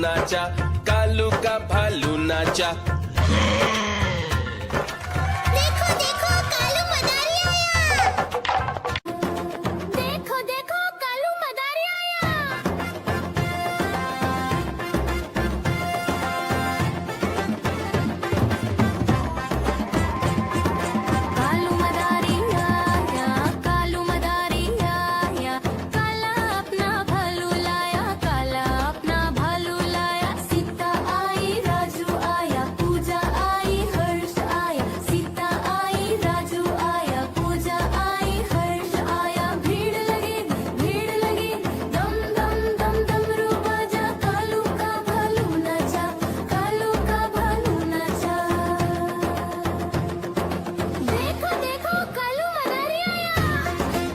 नाचा, कालू का भालू नाचा। देखो देखो कालू मदारी आया। देखो देखो कालू मदारी आया। कालू मदारी आया, कालू मदारी आया, काला अपना भालू लाया, काला अपना भालू लाया। सीता आई राजू आया, पूजा आई हर्ष आया, सीता आई राजू आया, पूजा आई हर्ष आया। भीड़ लगी दम दम दम डमरू बाजा, कालू का भालू नाचा, कालू का भालू नाचा। देखो देखो कालू मदारी आया।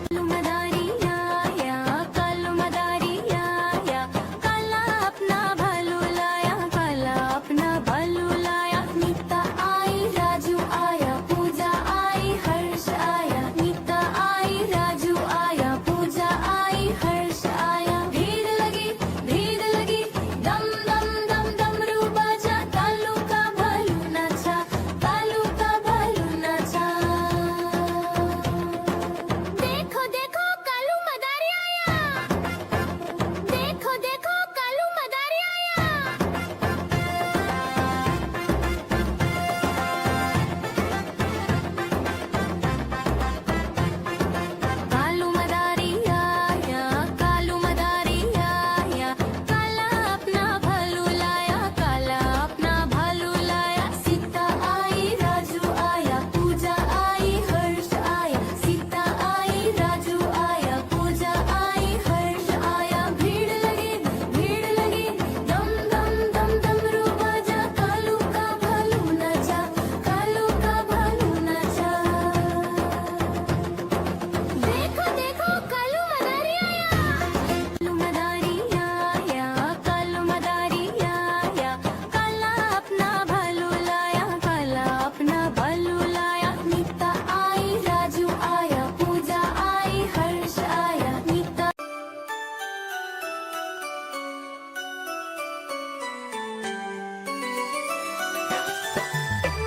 कालू मदारी आया, कालू मदारी आया, काला अपना भालू लाया, काला अपना भालू लाया। नीता आई राजू आया, पूजा आई हर्ष आया, नीता आई राजू आया, पूजा आई हर्ष आया। भीड़ लगी दम दम दम डमरू बाजा, कालू का भालू नाचा, कालू का भालू नाचा। देखो देखो कालू मदारी आया। देखो देखो कालू मदारी आया। कालू मदारी आया, कालू मदारी आया, काला अपना भालू लाया, काला अपना भालू लाया। सीता आई राजू आया, पूजा आई हर्ष आया, सीता आई राजू आया, पूजा आई हर्ष आया। भीड़ लगी दम दम दम डमरू बाजा, कालू का भालू नाचा, कालू का भालू नाचा। देखो देखो कालू मदारी आया। कालू मदारी आया, कालू मदारी आया, काला अपना भालू लाया, काला अपना भालू लाया। नीता आई राजू आया, पूजा आई हर्ष आया, नीता।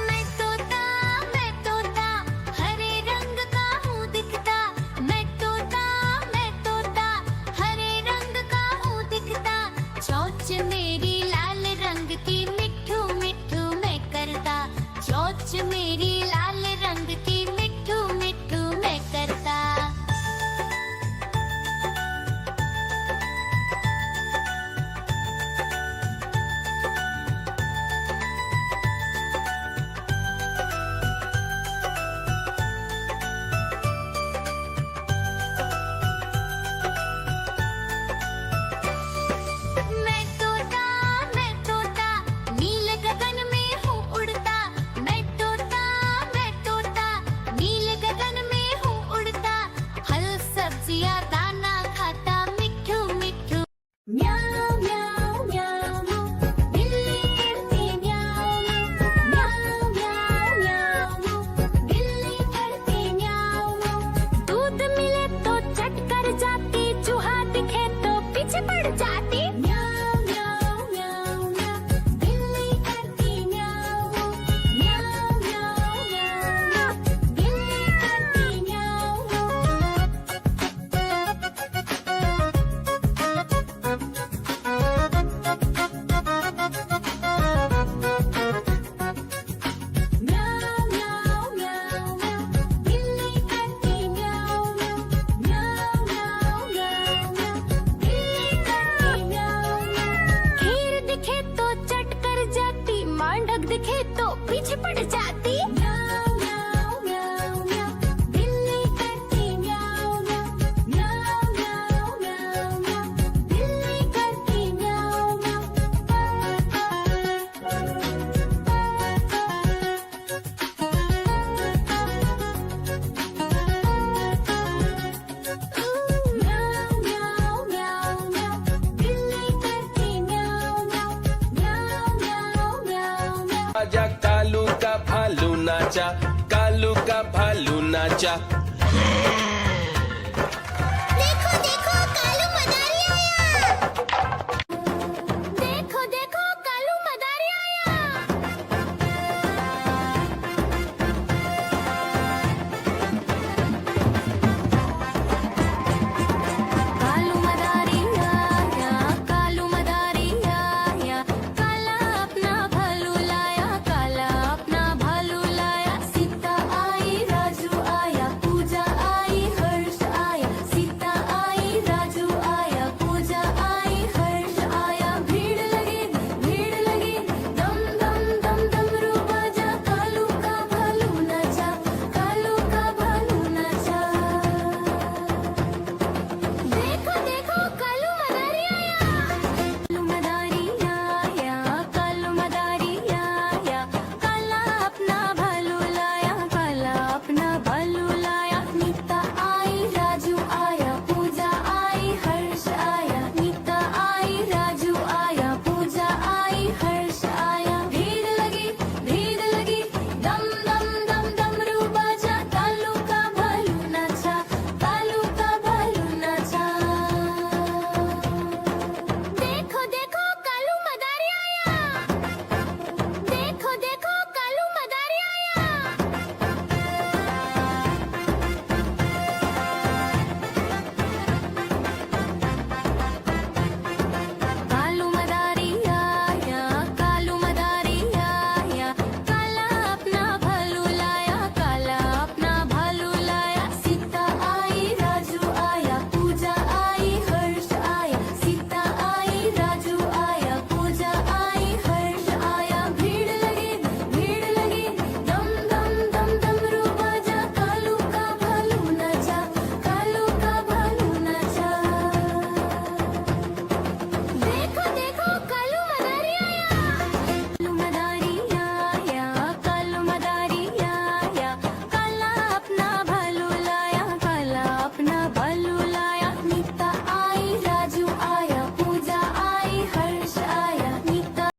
मैं तोता हरे रंग का हूँ दिखता, मैं तोता हरे रंग का हूँ दिखता। चोंच मेरी लाल रंग की मिठू मिठू मैं करता, चोंच मेरी लाल रंग की मिठू मिठू मैं करता। मैं तोता नील गगन में हूँ उड़ता, मैं तोता नील गगन में हूँ उड़ता। फल सब्जियाँ दाना खाता, मिठू मिठू। म्याऊं म्याऊं म्याऊं, बिल्ली करती म्याऊं म्याऊं म्याऊं म्याऊं, बिल्ली करती म्याऊं। दूध मिले तो चट कर जाती, चूहा दिखे तो पीछे पड़ जाती। म्याऊं म्याऊं म्याऊं म्याऊं, बिल्ली करती म्याऊं म्याऊं म्याऊं म्याऊं, बिल्ली करती म्याऊं म्याऊं म्याऊं म्याऊं, बिल्ली करती म्याऊं म्याऊं म्याऊं म्याऊं म्याऊं म्याऊं, बिल्ली करती म्याऊं म्याऊं। खीर दिखे तो चट कर जाती, मांडक दिखे तो पीछे पड़ जाती। म्याऊं म्याऊं म्याऊं म्याऊं, बिल्ली करती म्याऊं म्याऊं म्याऊं म्याऊं म्याऊं म्याऊं, बिल्ली करती म्याऊं म्याऊं। म्याऊं म्याऊं म्याऊं म्याऊं, बिल्ली करती म्याऊं म्याऊं म्याऊं म्याऊं म्याऊं म्याऊं। आजा कालू का भालू नाचा, कालू का भालू नाचा।